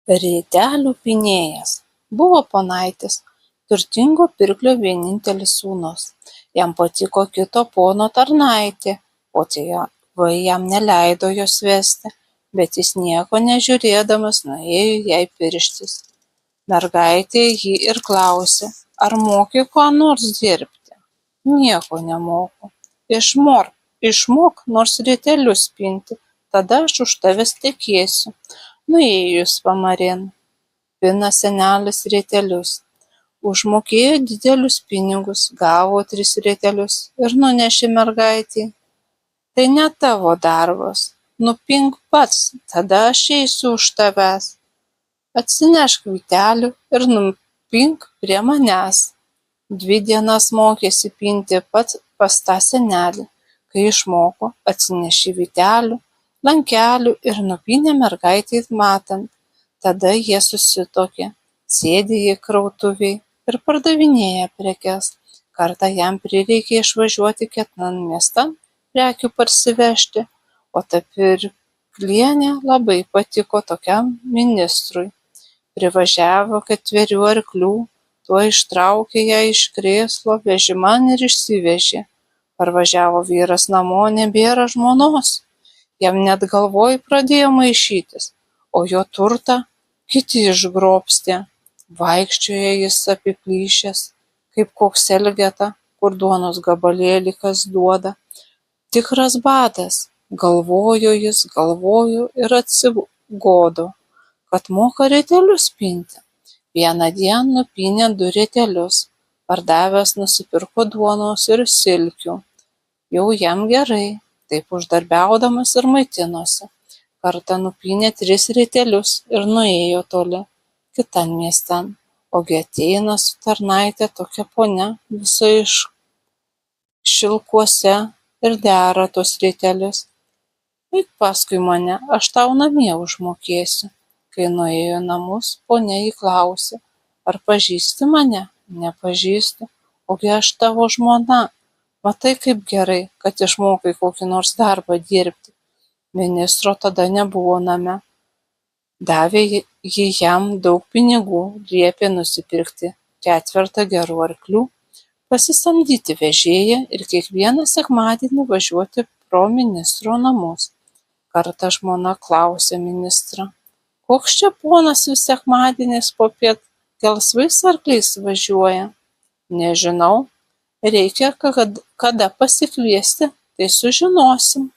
Rietelių pynėjas buvo ponaitis, turtingo pirklio vienintelis sūnus. Jam patiko kito pono tarnaitė, o tėvai jam neleido jos vesti, bet jis nieko nežiūrėdamas nuėjo jai pirštis. Mergaitė jį ir klausė, ar moki ką nors dirbti. Nieko nemoku. Išmok nors rietelius pinti, tada aš už tavęs tekėsiu. Nuėjus pamarėn, pina senelis rietelius. Užmokėjo didelius pinigus, gavo 3 rietelius ir nunešė mergaitei. Tai ne tavo darbas, nupink pats, tada aš eisiu už tavęs. Atsinešk vytelių ir nupink prie manęs. 2 dienas mokėsi pinti pats pas tą senelį. Kai išmoko, atsinešė vytelių, lankelių ir nupynė mergaitei matant. Tada jie susituokė, sėdi jie krautuvėj ir pardavinėja prekes. Kartą jam prireikė išvažiuoti ketan miestan prekių parsivežti, o ta pirklienė labai patiko tokiam ministrui. Privažiavo 4 arklių, tuoj ištraukė ją iš krėslo vežiman ir išsivežė. Parvažiavo vyras namo, nebėra žmonos. Jam net galvoj pradėjo maišytis, o jo turtą kiti išgrobstė. Vaikščiojo jis apiplyšęs, kaip koks elgeta, kur duonos gabalėlį kas duoda. Tikras badas, galvojo ir atsigodo, kad moka rietelius pinti. Vieną dieną nupynė 2 rietelius, pardavęs nusipirko duonos ir silkių. Jau jam gerai. Taip uždarbiaudamas ir maitinosi. Kartą nupynė 3 rietelius ir nuėjo toli, kitan miestan. Ogi ateina su tarnaite tokia ponia, visa iš šilkuose ir dera tos rietelius. Eik paskui mane, aš tau namie užmokėsiu. Kai nuėjo į namus, ponia jį klausė, ar pažįsti mane? Nepažįstu, ogi aš tavo žmona. Matai, kaip gerai, kad išmokai kokį nors darbą dirbti. Ministro tada nebuvo name. Davė ji jam daug pinigų, liepė nusipirkti 4 gerų arklių, pasisamdyti vežėją ir kiekvieną sekmadienį važiuoti pro ministro namus. Kartą žmona klausė ministrą, koks čia ponas vis sekmadieniais popiet gelsvais arkliais važiuoja? Nežinau. Reikia kada pasikviesti, tai sužinosim.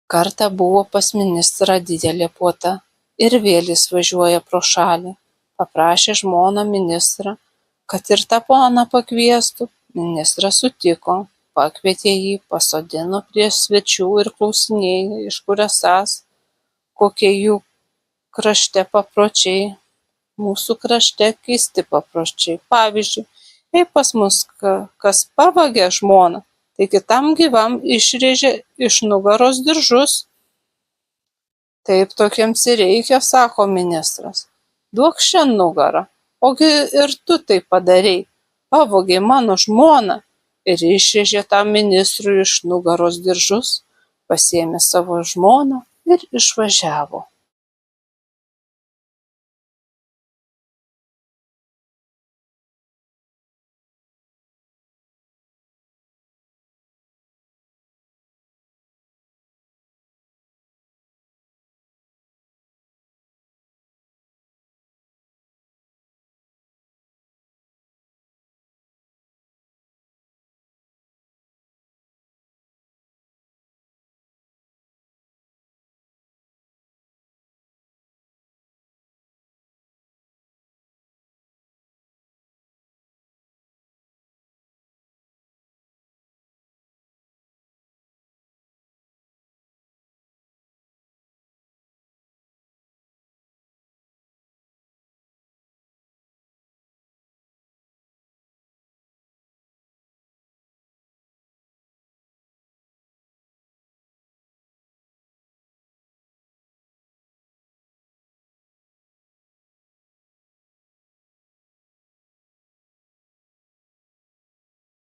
Kartą buvo pas ministrą didelė puota ir vėl jis važiuoja pro šalį. Paprašė žmoną ministrą, kad ir tą poną pakviestų. Ministras sutiko, pakvietė jį, pasodino prie svečių ir klausinėjo, iš kur esąs, kokie jų krašte papročiai. Mūsų krašte keisti papročiai. Pavyzdžiui, jei pas mus kas pavagia žmoną, tai kitam gyvam išrėžia iš nugaros diržus. Taip tokiems ir reikia, sako ministras. Duok šią nugarą, ogi ir tu tai padarei, pavogei mano žmoną ir išrėžė tam ministrui iš nugaros diržus, pasiėmė savo žmoną ir išvažiavo.